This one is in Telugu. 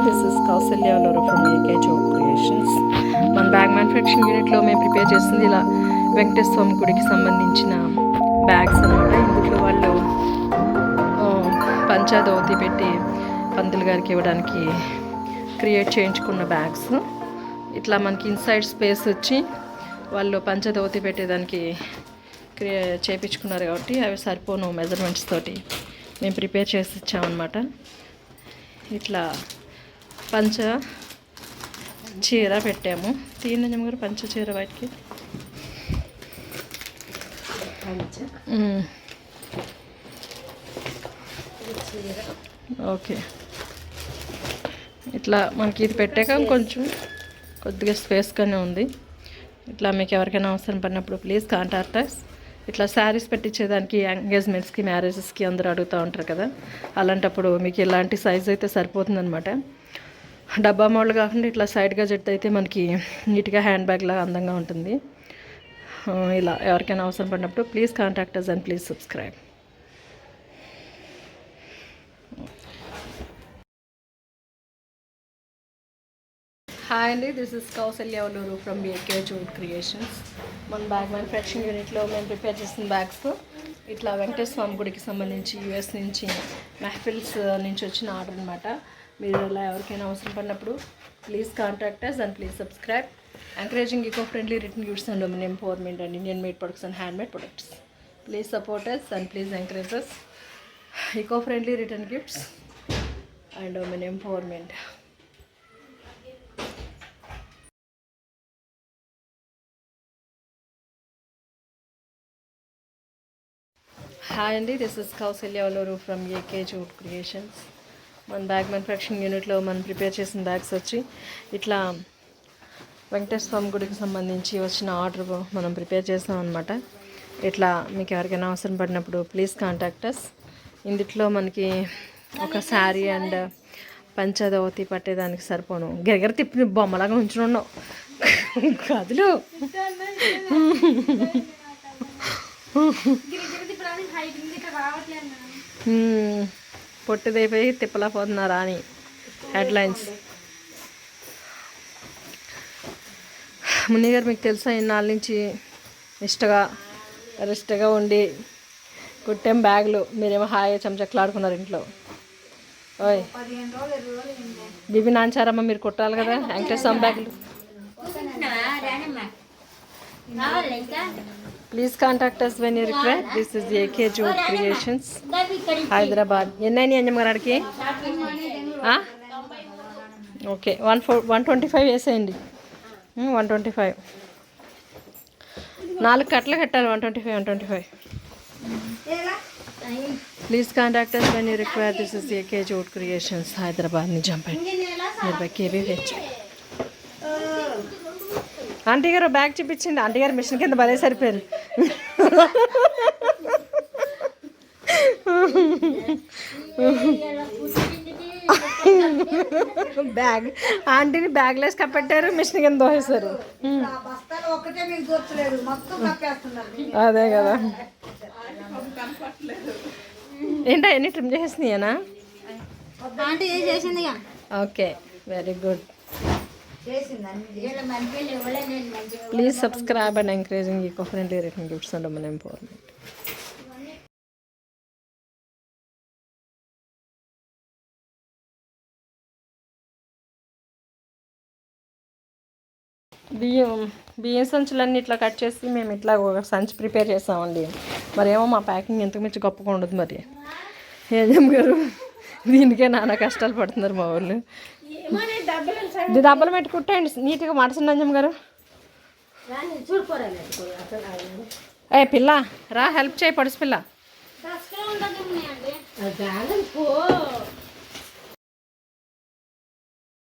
This is Kausalya Loru from A K job creations. మన బ్యాగ్ మ్యానుఫ్యాక్చరింగ్ యూనిట్లో మేము ప్రిపేర్ చేస్తుంది ఇలా వెంకటేశ్వర స్వామి గుడికి సంబంధించిన బ్యాగ్స్ అనమాట. ఇందులో వాళ్ళు పంచాధోతి పెట్టి పంతులు గారికి ఇవ్వడానికి క్రియేట్ చేయించుకున్న బ్యాగ్స్. ఇట్లా మనకి ఇన్సైడ్ స్పేస్ వచ్చి వాళ్ళు పంచధోతి పెట్టేదానికి చేయించుకున్నారు కాబట్టి అవి సరిపోను మెజర్మెంట్స్ తోటి మేము ప్రిపేర్ చేసి ఇచ్చామన్నమాట. ఇట్లా పంచ చీర పెట్టాము. తీయనంజమ్మ గారు పంచ చీర వాటికి ఓకే. ఇట్లా మనకి ఇది పెట్టాక కొంచెం కొద్దిగా స్పేస్గానే ఉంది. ఇట్లా మీకు ఎవరికైనా అవసరం పడినప్పుడు ప్లీజ్ కాంటాక్ట్ us. ఇట్లా శారీస్ పెట్టించేదానికి ఎంగేజ్మెంట్స్కి మ్యారేజెస్కి అందరూ అడుగుతూ ఉంటారు కదా, అలాంటప్పుడు మీకు ఇలాంటి సైజ్ అయితే సరిపోతుందనమాట. డబ్బా మోడల్ కాకుండా ఇట్లా సైడ్గా జట్టు అయితే మనకి నీట్గా హ్యాండ్ బ్యాగ్ లాగా అందంగా ఉంటుంది. ఇలా ఎవరికైనా అవసరం పడినప్పుడు please contact us and please subscribe. Hi అండి, this is Kausalya Loru from A K job creations. మన బ్యాగ్ మ్యానుఫ్యాక్చరింగ్ యూనిట్లో మేము ప్రిపేర్ చేసిన బ్యాగ్స్ ఇట్లా వెంకటేశ్వర స్వామి గుడికి సంబంధించి యూఎస్ నుంచి మెహఫిల్స్ నుంచి వచ్చిన ఆర్డర్ అనమాట. మీరు ఇలా ఎవరికైనా అవసరం పడినప్పుడు please contact us and please subscribe. Encouraging eco friendly return gifts and women empowerment and Indian made products and hand made products. Please support us and please encourage us. Eco friendly return gifts and women empowerment. Hi అండి, this is Kausalya Loru from A K job creations. మన బ్యాగ్ మ్యానుఫ్యాక్చరింగ్ యూనిట్లో మనం ప్రిపేర్ చేసిన బ్యాగ్స్ వచ్చి ఇట్లా వెంకటేశ్వర స్వామి గుడికి సంబంధించి వచ్చిన ఆర్డర్ మనం ప్రిపేర్ చేస్తాం అనమాట. ఇట్లా మీకు ఎవరికైనా అవసరం పడినప్పుడు ప్లీజ్ కాంటాక్ట్ us. ఇందులో మనకి ఒక శారీ అండ్ పంచధోతి పట్టేదానికి సరిపోను. గిరగిర తిప్పి బొమ్మలాగా ఉంచున్నావు గదిలో. పొట్టిదైపోయి తిప్పలా పోతున్నారా అని హెడ్లైన్స్. ముని గారు మీకు తెలుసా, ఇన్నాళ్ళ నుంచి నిష్టగా ఉండి కుట్టాం బ్యాగులు. మీరేమో హాయిగా చెంచట్లాడుకున్నారు ఇంట్లో. ఓయ్ బీబీ నాంచారమ్మ, మీరు కుట్టాలి కదా వెంకటేశ్వర బ్యాగులు. Please contact us when you require. This is AK Job Creations, Hyderabad. ఎన్నైనా అంజమ్మ గారికి ఓకే 125 వేసేయండి. 125 4 కట్టలు కట్టాలి. 125. Please contact us when you require. This is AK Job Creations, Hyderabad, Nijampet, nearby KBH. Aunty గారు బ్యాగ్ చూపించింది. ఆంటీ గారు మిషన్ కింద భలే సరిపోయారు. బ్యాగ్ ఆంటీని బ్యాగ్ లేసి కప్పెట్టారు, మిషన్ కింద దోసేశారు. అదే కదా. ఏంటో ఎన్ని ట్రిమ్ చేసేసినాయనా? Okay, very good. Please subscribe and encouraging eco-friendly written gifts and women empowerment. బియ్యం సంచులన్నీ ఇట్లా కట్ చేసి మేము ఇట్లా ఒక సంచి ప్రిపేర్ చేస్తామండి. మరేమో మా ప్యాకింగ్ ఎంతకు మించి గొప్పగా ఉండదు. మరి ఏం గారు దీనికే నానా కష్టాలు పడుతున్నారు మా వాళ్ళు. ఇది డబ్బలు పెట్టి కుట్టండి నీట్గా మడసండి అంజమ్మ గారు. ఏ పిల్ల రా, హెల్ప్ చేయి పడుసు పిల్ల.